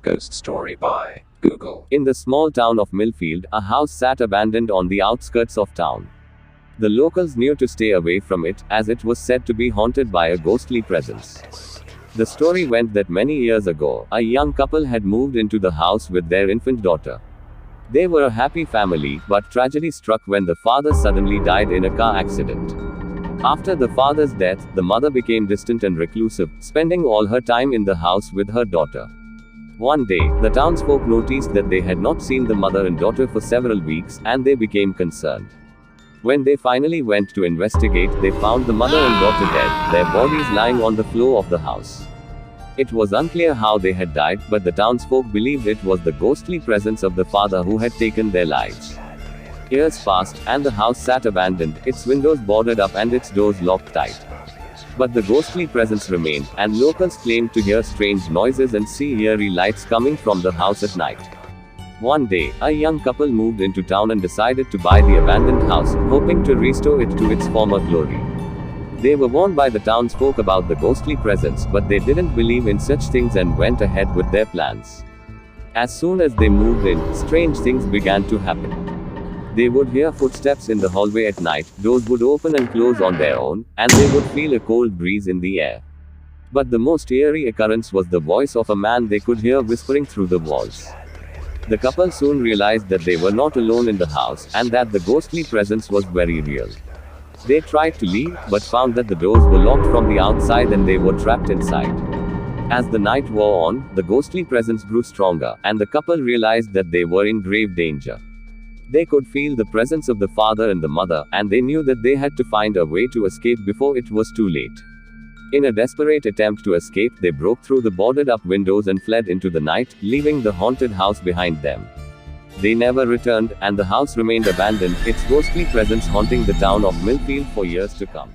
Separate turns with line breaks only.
Ghost story by Google.
In the small town of Millfield, a house sat abandoned on the outskirts of town. The locals knew to stay away from it, as it was said to be haunted by a ghostly presence. The story went that many years ago, a young couple had moved into the house with their infant daughter. They were a happy family, but tragedy struck when the father suddenly died in a car accident. After the father's death, the mother became distant and reclusive, spending all her time in the house with her daughter. One day, the townsfolk noticed that they had not seen the mother and daughter for several weeks, and they became concerned. When they finally went to investigate, they found the mother and daughter dead, their bodies lying on the floor of the house. It was unclear how they had died, but the townsfolk believed it was the ghostly presence of the father who had taken their lives. Years passed, and the house sat abandoned, its windows boarded up and its doors locked tight. But the ghostly presence remained, and locals claimed to hear strange noises and see eerie lights coming from the house at night. One day, a young couple moved into town and decided to buy the abandoned house, hoping to restore it to its former glory. They were warned by the townsfolk about the ghostly presence, but they didn't believe in such things and went ahead with their plans. As soon as they moved in, strange things began to happen. They would hear footsteps in the hallway at night, doors would open and close on their own, and they would feel a cold breeze in the air. But the most eerie occurrence was the voice of a man they could hear whispering through the walls. The couple soon realized that they were not alone in the house, and that the ghostly presence was very real. They tried to leave, but found that the doors were locked from the outside and they were trapped inside. As the night wore on, the ghostly presence grew stronger, and the couple realized that they were in grave danger. They could feel the presence of the father and the mother, and they knew that they had to find a way to escape before it was too late. In a desperate attempt to escape, they broke through the boarded up windows and fled into the night, leaving the haunted house behind them. They never returned, and the house remained abandoned, its ghostly presence haunting the town of Millfield for years to come.